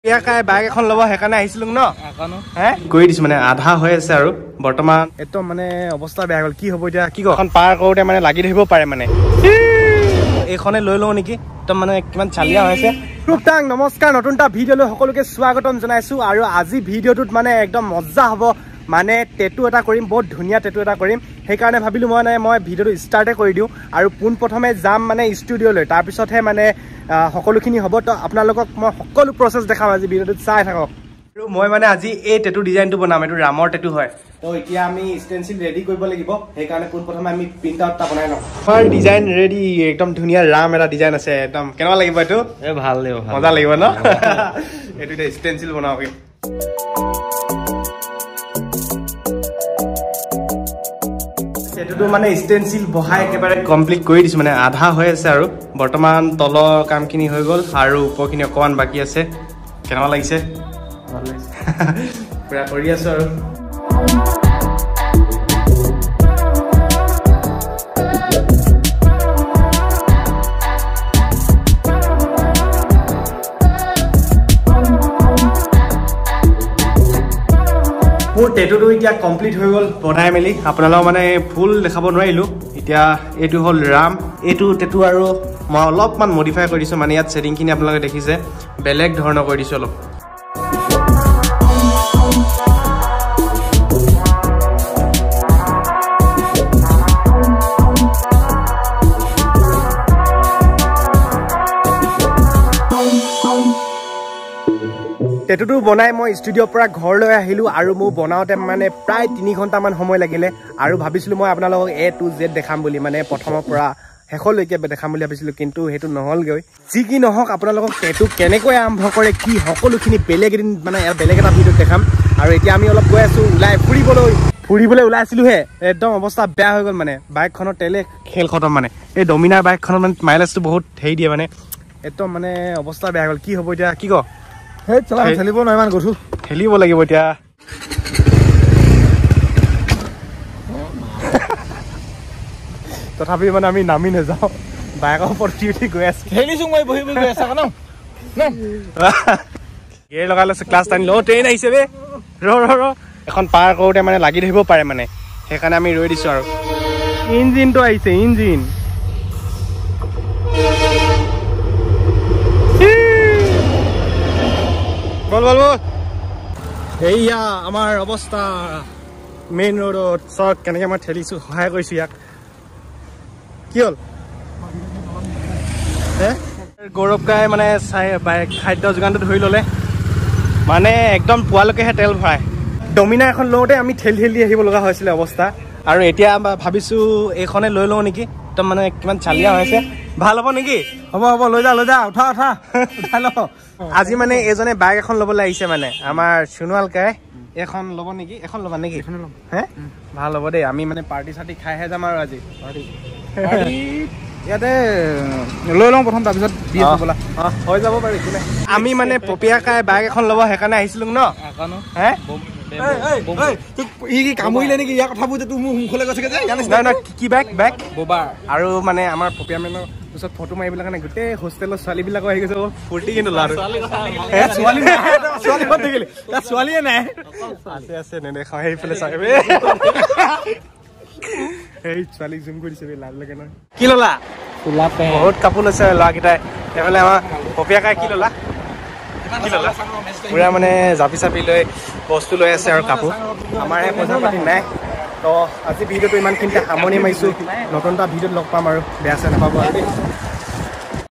ইয়াকাই bike এখন ল'ব সেইকাৰণে আহিছিলো ন হে কৰি দিছো মানে আধা হৈ আছে আৰু বৰ্তমান একদম মানে অৱস্থা বেয়া হ'ল কি হ'ব এতিয়া কি কওঁ এখন পাৰ কৰোঁতে মানে লাগি ধৰিব পাৰে মানে এইখনে লৈ লওঁ নেকি একদম মানে কিমান চালিয়া হৈছে টুকটাং নমস্কাৰ নতুন এটা ভিডিঅ'লৈ সকলোকে স্বাগতম জনাইছো আৰু আজি ভিডিঅ'টোত মানে একদম মজা হ'ব মানে টেটু এটা কৰিম বহুত ধুনীয়া টেটু এটা কৰিম সেইকাৰণে ভাবিলোঁ মই ভিডিঅ'টো ষ্টাৰ্টে কৰি দিওঁ আৰু পোনপ্ৰথমে যাম মানে ষ্টুডিঅ'লৈ তাৰপিছতহে মানে সকলোখিনি হ'ব তো আপোনালোকক মই সকলো প্ৰচেছ দেখাম আজি ভিডিঅ'টোত চাই থাকক আৰু মই মানে আজি এই টেটু ডিজাইনটো বনাম এইটো ৰামৰ টেটু হয় তো এতিয়া আমি ষ্টেনচিল ৰেডি কৰিব লাগিব সেইকাৰণে পোনপ্ৰথমে আমি প্ৰিণ্ট আউট এটা বনাই লওঁ আমাৰ ডিজাইন ৰেডি একদম ধুনীয়া ৰাম এটা ডিজাইন আছে একদম কেনেকুৱা লাগিব এইটো ভাল লাগিব মজা লাগিব ন এইটো এতিয়া ষ্টেনচিল বনাওঁ এইটো মানে ষ্টেনচিল বহাই একেবাৰে কমপ্লিট কৰি দিছো মানে আধা হৈ আছে আৰু বৰ্তমান তলৰ কামখিনি হৈ গ'ল আৰু ওপৰখিনি অকণমান বাকী আছে কেনেকুৱা লাগিছে পুৰা কৰি আছো আৰু মোৰ টেটুটো এতিয়া কমপ্লিট হৈ গ'ল বনাই মেলি আপোনালোকক মানে ফুল দেখাব নোৱাৰিলোঁ এতিয়া এইটো হ'ল ৰাম এইটো টেটু আৰু মই অলপমান মডিফাই কৰি দিছোঁ মানে ইয়াত ছেটিংখিনি আপোনালোকে দেখিছে বেলেগ ধৰণৰ কৰি দিছোঁ অলপ টেটুটো বনাই মই ষ্টুডিঅ'ৰ পৰা ঘৰলৈ আহিলোঁ আৰু মোৰ বনাওঁতে মানে প্ৰায় 3 ঘণ্টামান সময় লাগিলে আৰু ভাবিছিলোঁ মই আপোনালোকক A to Z দেখাম বুলি মানে প্ৰথমৰ পৰা শেষলৈকে দেখাম বুলি ভাবিছিলোঁ কিন্তু সেইটো নহ'লগৈ যি কি নহওক আপোনালোকক টেটু কেনেকৈ আৰম্ভ কৰে কি সকলোখিনি বেলেগ এদিন মানে বেলেগ এটা ভিডিঅ'ত দেখাম আৰু এতিয়া আমি অলপ গৈ আছোঁ ওলাই ফুৰিবলৈ ওলাই আছিলোঁহে একদম অৱস্থা বেয়া হৈ গ'ল মানে বাইকখনৰ তেলে খেল খতম মানে এই ডমিনাৰ বাইকখনত মানে মাইলেজটো বহুত হেৰি দিয়ে মানে একদম মানে অৱস্থা বেয়া হৈ গ'ল কি হ'ব এতিয়া কি কওঁ সেই চলা খেলিব নহয় ইমান গধু খেলিব লাগিব এতিয়া তথাপি মানে আমি নামি নাযাওঁ বাইকৰ ওপৰত উঠি গৈ আছো খেলিছোঁ মই বহি গৈ আছা ন গেৰ লগাই লৈছে ক্লাছ টানি ল ট্ৰেইন আহিছে বে ৰ এখন পাৰ কৰোঁতে মানে লাগি ধৰিব পাৰে মানে সেইকাৰণে আমি ৰৈ দিছোঁ আৰু ইঞ্জিনটো আহিছে ইঞ্জিন বল এইয়া আমাৰ অৱস্থা মেইন ৰোডত চক কেনেকৈ মই ঠেলিছোঁ সহায় কৰিছোঁ ইয়াক কি হ'ল গৌৰৱ কাই মানে খাদ্য যোগানটো ধৰি ল'লে মানে একদম পোৱালৈকেহে তেল ভৰাই ডমিনাৰ এখন লওঁতে আমি ঠেলি আহিব লগা হৈছিলে অৱস্থা আৰু এতিয়া ভাবিছোঁ এইখনে লৈ লওঁ নেকি একদম মানে কিমান চালিয়া হৈছে ভাল হ'ব নেকি হ'ব লৈ যা উঠা উঠাই ল আজি মানে এজনে বাইক এখন ল'বলৈ আহিছে মানে আমাৰ সোণোৱাল কাই এখন ল'ব নেকি এখন ল'বা নেকি হে ভাল হ'ব দেই আমি মানে পাৰ্টি চাৰ্টি খাইহে যাম আৰু আজি ইয়াতে লৈ লওঁ প্ৰথম তাৰপিছত হৈ যাব বাৰু একো নাই আমি মানে পপীয়াকাই বাইক এখন ল'ব সেইকাৰণে আহিছিলোঁ ন হে কি কামুৰিলে নেকি ইয়াৰ কথাবোৰ যে তোৰ মোৰ মুখলৈ গৈছেগে যে কি বেগ ববাৰ আৰু মানে আমাৰ পপীয়া মেনৰ পিছত ফটো মাৰিবলৈ কাৰণে গোটেই হোষ্টেলৰ ছোৱালীবিলাকো আহি গৈছে ফূৰ্তি কিন্তু ছোৱালীয়ে নাই আছে নেদেখাওঁ সেইফালে চাই সেই ছোৱালীক জুম কৰি দিছে লাজ লাগে নহয় কি ল'লা বহুত কাপোৰ লৈছে ল'ৰাকেইটাই সেইফালে আমাৰ পপীয়াকাই কি ল'লা পুৰা মানে জাপি চাপি লৈ বস্তু লৈ আছে আৰু কাপোৰ আমাৰ এই পইচা পাতি নাই তো আজি ভিডিঅ'টো ইমানখিনিতে সামৰণি মাৰিছোঁ নতুন এটা ভিডিঅ'ত লগ পাম আৰু বেয়া চেয়া নাপাব আৰু